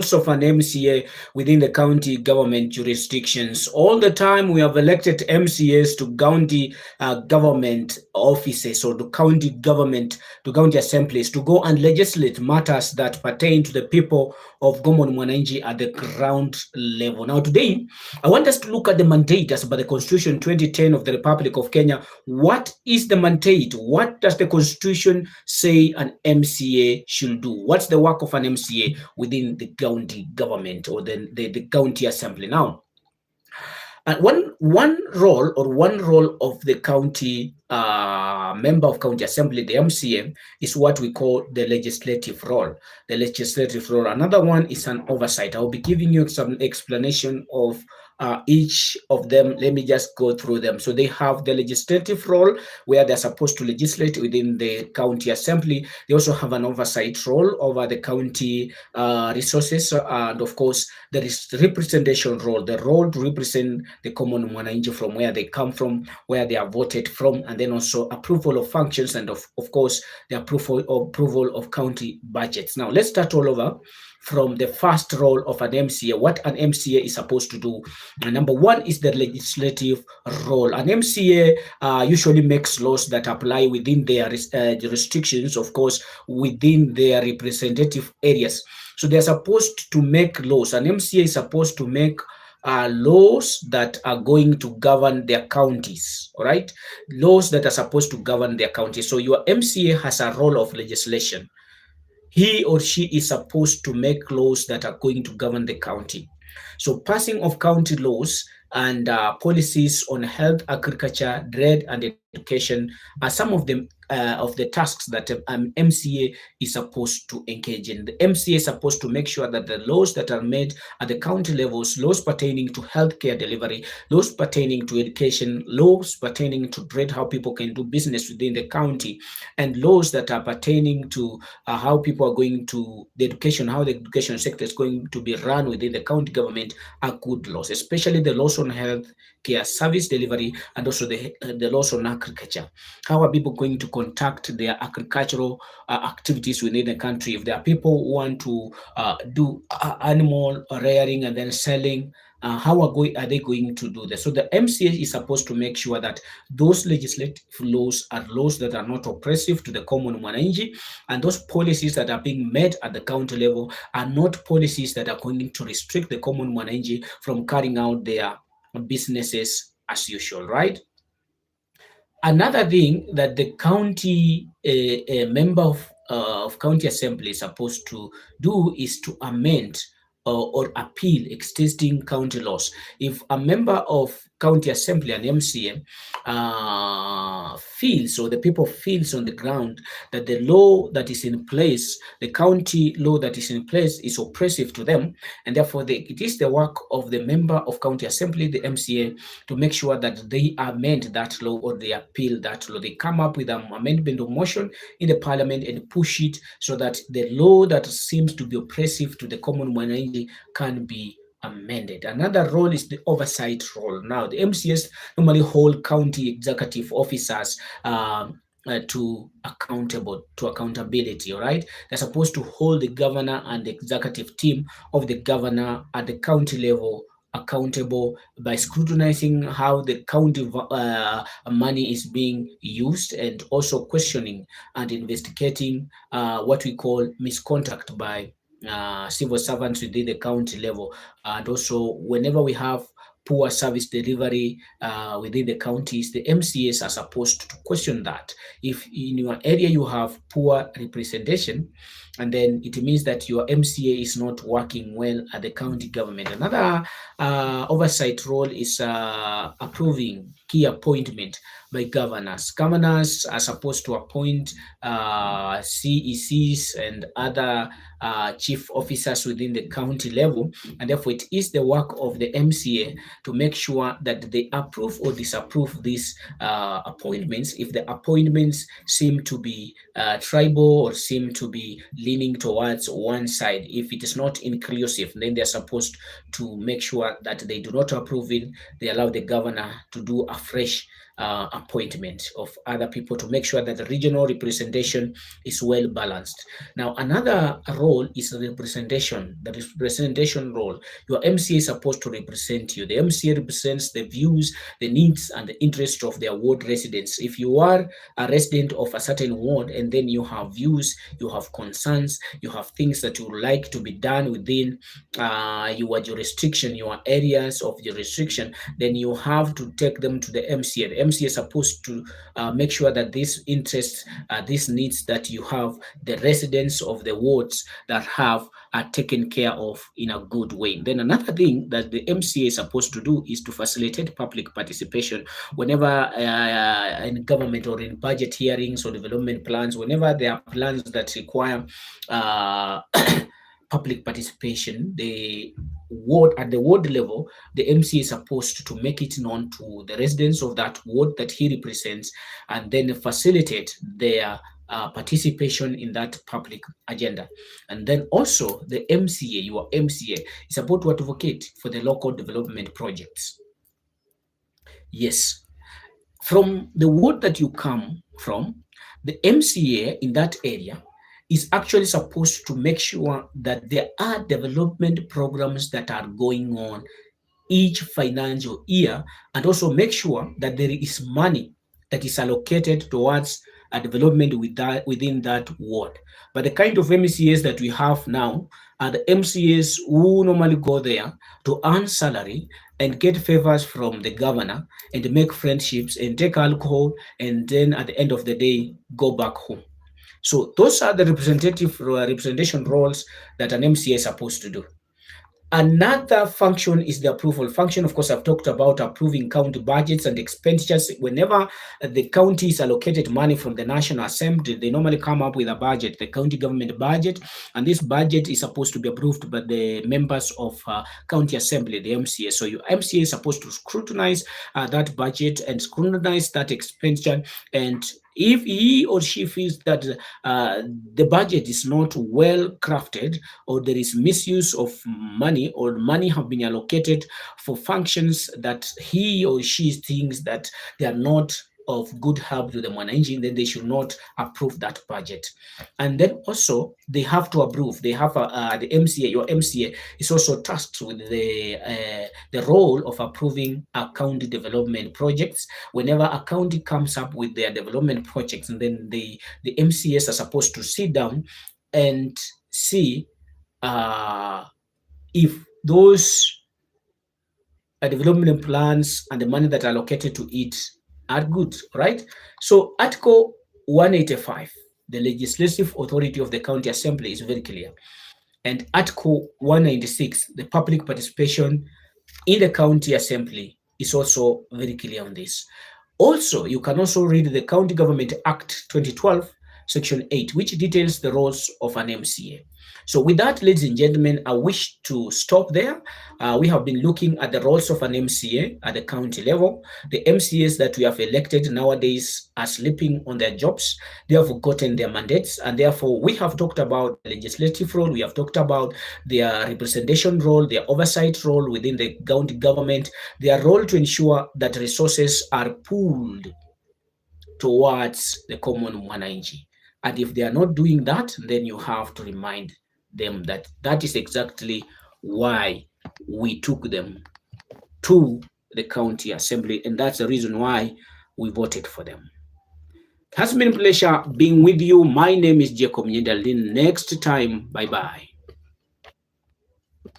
of an MCA within the county government jurisdictions. All the time we have elected MCAs to county government offices or to county assemblies to go and legislate matters that pertain to the people of Gomon Mwananchi at the ground level. Now today, I want us to look at the mandate as per the Constitution 2010 of the Republic of Kenya. What is the mandate? What does the Constitution say an MCA should do? What's the work of an MCA within the county government or the county assembly? Now, one role of the county member of county assembly, the MCA, is what we call the legislative role. The legislative role. Another one is an oversight. I'll be giving you some explanation of each of them. Let me just go through them. So they have the legislative role where they're supposed to legislate within the county assembly. They also have an oversight role over the county resources, and of course there is the representation role, the role to represent the common mwananchi from where they come from, where they are voted from, and then also approval of functions and of course the approval of county budgets. Now let's start all over from the first role of an MCA, what an MCA is supposed to do. Number one is the legislative role. An MCA usually makes laws that apply within their jurisdictions, of course, within their representative areas. So they're supposed to make laws. An MCA is supposed to make laws that are going to govern their counties, all right? Laws that are supposed to govern their counties. So your MCA has a role of legislation. He or she is supposed to make laws that are going to govern the county. So passing of county laws and policies on health, agriculture, trade, and education are some of the tasks that an MCA is supposed to engage in. The MCA is supposed to make sure that the laws that are made at the county levels, laws pertaining to healthcare delivery, laws pertaining to education, laws pertaining to trade, how people can do business within the county, and laws that are pertaining to how people are going to the education, how the education sector is going to be run within the county government are good laws, especially the laws on health care service delivery and also the laws on agriculture. How are people going to conduct their agricultural activities within the country? If there are people who want to do animal rearing and then selling, how are they going to do this? So the MCA is supposed to make sure that those legislative laws are laws that are not oppressive to the common mwananchi, and those policies that are being made at the county level are not policies that are going to restrict the common mwananchi from carrying out their businesses as usual, right? Another thing that the county member of county assembly is supposed to do is to amend or appeal existing county laws. If a member of county assembly, an MCA, feels, or the people feels on the ground that the law that is in place, the county law that is in place, is oppressive to them, and therefore it is the work of the member of county assembly, the MCA, to make sure that they amend that law or they appeal that law. They come up with an amendment of motion in the parliament and push it so that the law that seems to be oppressive to the common mwananchi can be amended. Another role is the oversight role. Now, the MCS normally hold county executive officers to accountability. All right, they're supposed to hold the governor and the executive team of the governor at the county level accountable by scrutinizing how the county money is being used, and also questioning and investigating what we call misconduct by civil servants within the county level. And also, whenever we have poor service delivery within the counties, the MCAs are supposed to question that. If in your area you have poor representation, and then it means that your MCA is not working well at the county government. Another oversight role is approving key appointment by governors. Governors are supposed to appoint CECs and other chief officers within the county level, and therefore it is the work of the MCA to make sure that they approve or disapprove these appointments. If the appointments seem to be tribal or seem to be leaning towards one side, if it is not inclusive, then they're supposed to make sure that they do not approve it. They allow the governor to do a fresh appointment of other people to make sure that the regional representation is well balanced. Now, another role is the representation role. Your MCA is supposed to represent you. The MCA represents the views, the needs, and the interests of their ward residents. If you are a resident of a certain ward and then you have views, you have concerns, you have things that you would like to be done within your jurisdiction, your areas of jurisdiction, then you have to take them to the MCA. The MCA is supposed to make sure that these interests, these needs that you have, the residents of the wards that have are taken care of in a good way. Then another thing that the MCA is supposed to do is to facilitate public participation whenever in government or in budget hearings or development plans, whenever there are plans that require public participation, at the ward level, the MCA is supposed to make it known to the residents of that ward that he represents, and then facilitate their participation in that public agenda. And then also the MCA, your MCA, is supposed to advocate for the local development projects. Yes, from the ward that you come from, the MCA in that area is actually supposed to make sure that there are development programs that are going on each financial year, and also make sure that there is money that is allocated towards a development within that ward. But the kind of MCAs that we have now are the MCAs who normally go there to earn salary and get favors from the governor and make friendships and take alcohol, and then at the end of the day go back home. So those are the representation roles that an MCA is supposed to do. Another function is the approval function. Of course, I've talked about approving county budgets and expenditures. Whenever the county is allocated money from the National Assembly, they normally come up with a budget, the county government budget, and this budget is supposed to be approved by the members of county assembly, the MCA. So your MCA is supposed to scrutinize that budget and scrutinize that expenditure, and if he or she feels that the budget is not well crafted, or there is misuse of money, or money have been allocated for functions that he or she thinks that they are not of good help to the mwananchi, then they should not approve that budget. And then also they have to approve. They have the MCA. Your MCA is also tasked with the role of approving county development projects. Whenever a county comes up with their development projects, and then the MCAs are supposed to sit down and see if those development plans and the money that are allocated to it are good, right? So Article 185, the legislative authority of the county assembly, is very clear. And Article 196, the public participation in the county assembly, is also very clear on this. Also, you can also read the County Government Act 2012, Section 8, which details the roles of an MCA. So with that, ladies and gentlemen, I wish to stop there. We have been looking at the roles of an MCA at the county level. The MCAs that we have elected nowadays are sleeping on their jobs. They have forgotten their mandates, and therefore we have talked about the legislative role. We have talked about their representation role, their oversight role within the county government, their role to ensure that resources are pooled towards the common mwananchi. And if they are not doing that, then you have to remind them that that is exactly why we took them to the county assembly, and that's the reason why we voted for them. It has been a pleasure being with you. My name is Jacob Nyendalin. Next time, bye-bye.